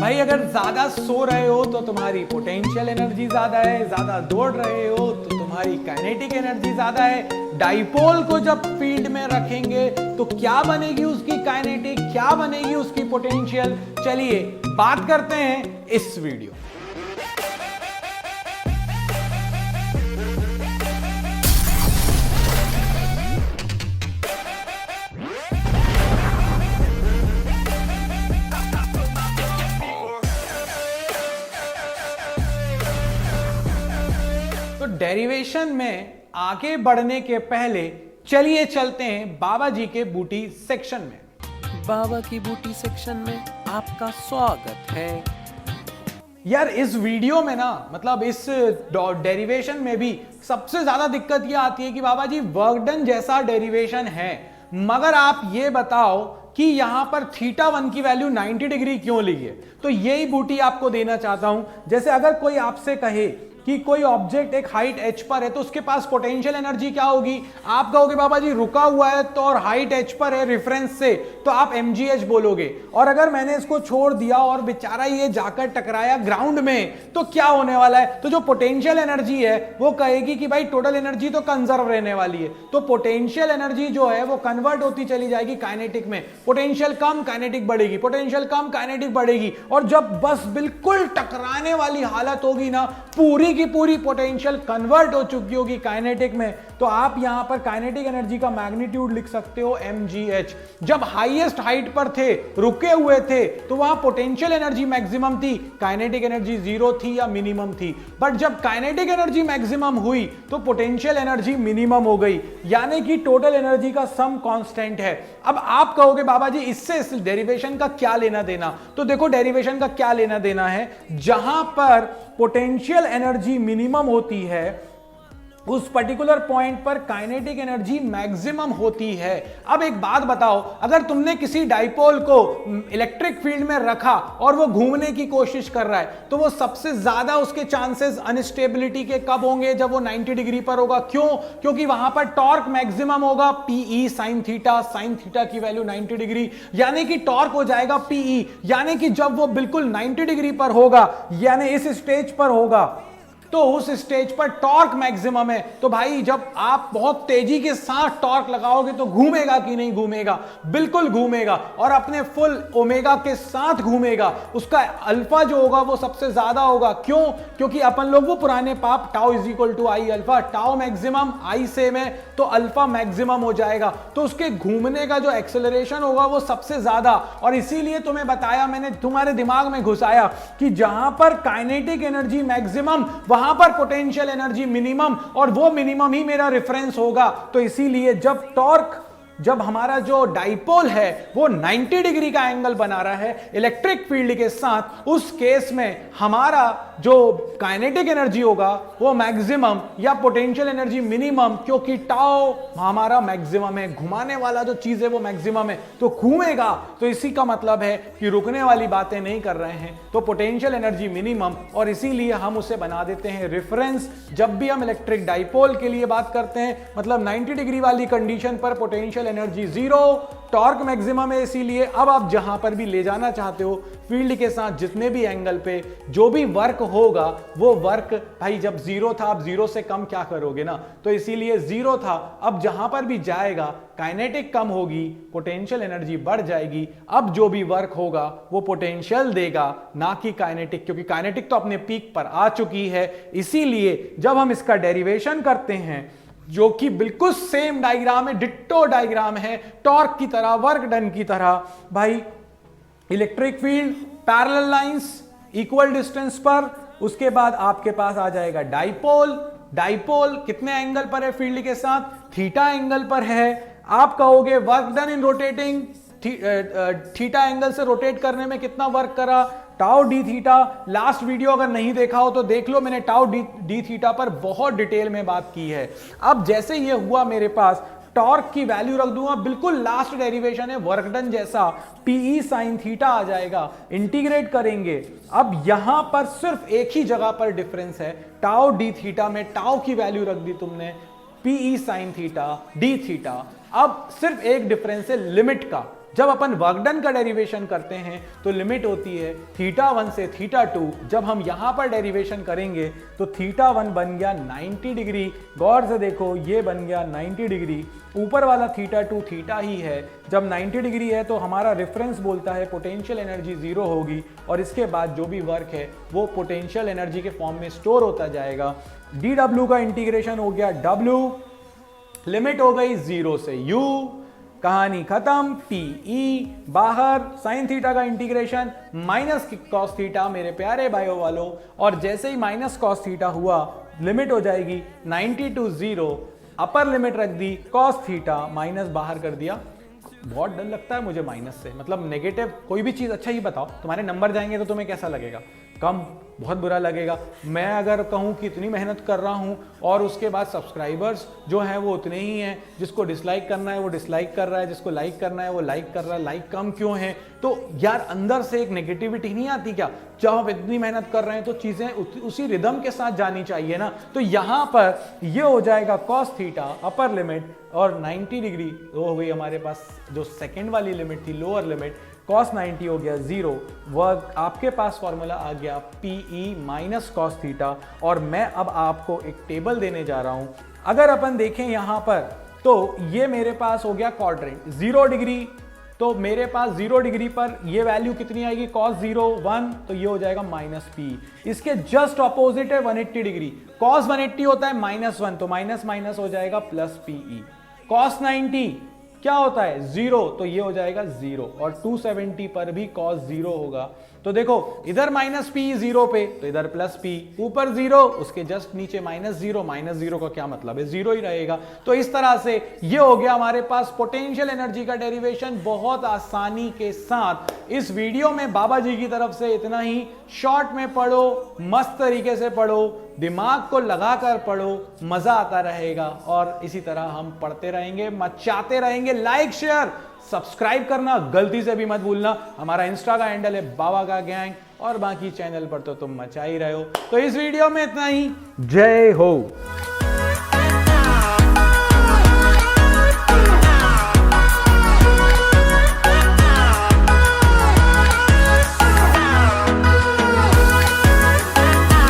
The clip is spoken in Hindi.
भाई अगर ज्यादा सो रहे हो तो तुम्हारी पोटेंशियल एनर्जी ज्यादा है, ज्यादा दौड़ रहे हो तो तुम्हारी काइनेटिक एनर्जी ज्यादा है। डाइपोल को जब फील्ड में रखेंगे तो क्या बनेगी उसकी काइनेटिक, क्या बनेगी उसकी पोटेंशियल, चलिए बात करते हैं इस वीडियो। तो डेरिवेशन में आगे बढ़ने के पहले चलिए चलते हैं बाबा जी के बूटी सेक्शन में। बाबा की बूटी सेक्शन में आपका स्वागत है। यार इस वीडियो में ना मतलब इस डेरिवेशन में भी सबसे ज्यादा दिक्कत यह आती है कि बाबा जी वर्क डन जैसा डेरिवेशन है, मगर आप ये बताओ कि यहां पर थीटा 1 की वैल्यू 90 डिग्री क्यों ली है। तो यही बूटी आपको देना चाहता हूं। जैसे अगर कोई आपसे कहे कि कोई ऑब्जेक्ट एक हाइट h पर है तो उसके पास पोटेंशियल एनर्जी क्या होगी, आप कहोगे बाबा जी रुका हुआ है तो और हाइट h पर है रेफरेंस से, तो आप mgh बोलोगे। और अगर मैंने इसको छोड़ दिया और बेचारा ये जाकर टकराया ग्राउंड में तो क्या होने वाला है, तो जो पोटेंशियल एनर्जी है वो कहेगी कि भाई टोटल एनर्जी तो कंजर्व रहने वाली है। तो पोटेंशियल एनर्जी जो है वो कन्वर्ट होती चली जाएगी काइनेटिक में। पोटेंशियल कम काइनेटिक बढ़ेगी, पोटेंशियल कम काइनेटिक बढ़ेगी, और जब बस बिल्कुल टकराने वाली हालत होगी ना, पूरी की पूरी पोटेंशियल कन्वर्ट हो चुकी होगी काइनेटिक में, तो आप यहां पर काइनेटिक एनर्जी का मैग्नीट्यूड लिख सकते हो mgh। जब हाईएस्ट हाइट पर थे, रुके हुए थे, तो वहां पोटेंशियल एनर्जी मैक्सिमम थी, काइनेटिक एनर्जी 0 थी या मिनिमम थी। बट जब काइनेटिक एनर्जी मैक्सिमम हुई तो पोटेंशियल एनर्जी मिनिमम हो गई, यानी कि टोटल एनर्जी का सम कांस्टेंट है। अब आप कहोगे बाबा जी इससे इस डेरिवेशन का क्या लेना देना, तो देखो डेरिवेशन का क्या लेना देना है। जहां पर पोटेंशियल एनर्जी मिनिमम होती है उस पर्टिकुलर पॉइंट पर काइनेटिक एनर्जी मैक्सिमम होती है। अब एक बात बताओ, अगर तुमने किसी डाइपोल को इलेक्ट्रिक फील्ड में रखा और वो घूमने की कोशिश कर रहा है, तो वो सबसे ज्यादा उसके चांसेस अनस्टेबिलिटी के कब होंगे, जब वो 90 डिग्री पर होगा। क्यों? क्योंकि वहां पर टॉर्क मैक्सिमम होगा PE sin थीटा की वैल्यू 90 डिग्री, यानी कि टॉर्क हो जाएगा PE, यानी कि जब वो बिल्कुल 90 डिग्री पर होगा, यानी इस स्टेज पर होगा, तो उस स्टेज पर टॉर्क मैक्सिमम है। तो भाई जब आप बहुत तेजी के साथ टॉर्क लगाओगे तो घूमेगा कि नहीं घूमेगा? बिल्कुल घूमेगा, और अपने फुल ओमेगा के साथ घूमेगा। उसका अल्फा जो होगा वो सबसे ज्यादा होगा। क्यों? क्योंकि अपन लोग वो पुराने पाप tau is equal to I alpha, tau maximum I same है तो अल्फा मैक्सिमम हो जाएगा। तो उसके घूमने का जो एक्सेलरेशन होगा वो सबसे ज्यादा, और इसीलिए तुम्हें बताया मैंने, तुम्हारे दिमाग में घुसाया कि जहां पर काइनेटिक एनर्जी मैक्सिमम वहां पर पोटेंशियल एनर्जी मिनिमम, और वो मिनिमम ही मेरा रेफरेंस होगा। तो इसीलिए जब हमारा जो डाइपोल है वो 90 डिग्री का एंगल बना रहा है इलेक्ट्रिक फील्ड के साथ, उस केस में हमारा जो काइनेटिक एनर्जी होगा वो मैक्सिमम या पोटेंशियल एनर्जी मिनिमम, क्योंकि टाउ हमारा मैक्सिमम है, घुमाने वाला जो चीज है वो मैक्सिमम है, तो घूमेगा। तो इसी का मतलब है कि रुकने वाली बातें नहीं कर रहे हैं, तो पोटेंशियल एनर्जी मिनिमम, और इसीलिए हम उसे बना देते हैं रेफरेंस। जब भी हम इलेक्ट्रिक डाइपोल के लिए बात करते हैं, मतलब 90 डिग्री वाली कंडीशन पर पोटेंशियल एनर्जी 0, टॉर्क मैक्सिमम है। इसीलिए अब आप जहां पर भी ले जाना चाहते हो फील्ड के साथ, जितने भी एंगल पे जो भी वर्क होगा वो वर्क, भाई जब 0 था, अब 0 से कम क्या करोगे ना, तो इसीलिए 0 था। अब जहां पर भी जाएगा काइनेटिक कम होगी, पोटेंशियल एनर्जी बढ़ जाएगी। अब जो भी वर्क होगा वो पोटेंशियल देगा, ना कि काइनेटिक, क्योंकि काइनेटिक तो अपने पीक पर आ चुकी है। इसीलिए जब हम इसका डेरिवेशन करते हैं, जो कि बिल्कुल सेम डायग्राम है, डिट्टो डायग्राम है, टॉर्क की तरह, वर्क डन की तरह, भाई electric field parallel lines equal distance पर, उसके बाद आपके पास आ जाएगा डाइपोल। डाइपोल कितने एंगल पर है फील्ड के साथ? थीटा एंगल पर है। आप कहोगे work done in rotating, theta angle से रोटेट करने में कितना वर्क करा? Tau D theta. Last video अगर नहीं देखा हो तो देख लो, मैंने टाउ डी थीटा पर बहुत डिटेल में बात की है। अब जैसे ये हुआ मेरे पास, टॉर्क की वैल्यू रख दूंगा, बिल्कुल लास्ट डेरिवेशन है वर्क डन जैसा, PE sin थीटा आ जाएगा, इंटीग्रेट करेंगे। अब यहां पर सिर्फ एक ही जगह पर डिफरेंस है, टाउ डी थीटा में टाउ की वैल्यू रख दी तुमने, PE sin theta D theta. अब सिर्फ एक डिफरेंस है लिमिट का, जब अपन वर्क डन का डेरिवेशन करते हैं तो लिमिट होती है θ1 से θ2। जब हम यहां पर डेरिवेशन करेंगे तो θ1 बन गया 90 डिग्री। गौर से देखो ये बन गया 90 डिग्री, ऊपर वाला θ2 थीटा ही है। जब 90 डिग्री है तो हमारा रेफरेंस बोलता है पोटेंशियल एनर्जी 0 होगी और इसके बाद जो भी वर्क है वो पोटेंशियल एनर्जी के फॉर्म में स्टोर होता जाएगा। dw का इंटीग्रेशन हो गया w, लिमिट हो गई 0 से u, कहानी खत्म। PE बाहर, साइन थीटा का इंटीग्रेशन माइनस कॉस थीटा मेरे प्यारे भाइयों वालों, और जैसे ही माइनस कॉस थीटा हुआ लिमिट हो जाएगी 90 to 0, अपर लिमिट रख दी कॉस थीटा, माइनस बाहर कर दिया। बहुत डर लगता है मुझे माइनस से, मतलब नेगेटिव कोई भी चीज। अच्छा ही बताओ तुम्हारे नंबर जाएंगे तो तुम्हें कैसा लगेगा? कम, बहुत बुरा लगेगा। मैं अगर कहूं कि इतनी मेहनत कर रहा हूं और उसके बाद सब्सक्राइबर्स जो हैं वो उतने ही हैं, जिसको डिसलाइक करना है वो डिसलाइक कर रहा है, जिसको लाइक करना है वो लाइक कर रहा है, लाइक कम क्यों है? तो यार अंदर से एक नेगेटिविटी नहीं आती क्या? जब आप इतनी मेहनत कर रहे हैं तो चीजें उसी रिदम के साथ जानी चाहिए ना। तो यहां पर ये हो जाएगा कॉस थीटा अपर लिमिट और 90 डिग्री वो हो गई हमारे पास। जो सेकेंड वाली लिमिट थी लोअर लिमिट, cos 90 हो गया 0। वर्क आपके पास फॉर्मूला आ गया PE माइनस कॉस थीटा। और मैं अब आपको एक टेबल देने जा रहा हूं। अगर अपन देखें यहां पर तो ये मेरे पास हो गया क्वाड्रेंट 0 डिग्री, तो मेरे पास 0 डिग्री पर ये वैल्यू कितनी आएगी? cos 0 1, तो ये हो जाएगा माइनस पी। इसके जस्ट ऑपोजिट है 180 डिग्री, cos 180 होता है -1, तो माइनस माइनस हो जाएगा प्लस PE। cos 90 क्या होता है? 0, तो ये हो जाएगा 0, और 270 पर भी cos 0 होगा। तो देखो इधर माइनस पी 0 पे तो इधर प्लस पी, ऊपर 0 उसके जस्ट नीचे -0, -0 का क्या मतलब है? 0 ही रहेगा। तो इस तरह से ये हो गया हमारे पास पोटेंशियल एनर्जी का डेरिवेशन बहुत आसानी के साथ। इस वीडियो में बाबा जी की तरफ से इतना ही। शॉर्ट में पढ़ो, मस्त तरीके से पढ़ो, दिमाग को लगाकर पढ़ो, मजा आता रहेगा। और इसी तरह हम पढ़ते रहेंगे, मचाते रहेंगे। लाइक शेयर सब्सक्राइब करना गलती से भी मत भूलना। हमारा इंस्टा का हैंडल है बाबा का गैंग, और बाकी चैनल पर तो तुम मचा ही रहे हो। तो इस वीडियो में इतना ही। जय हो।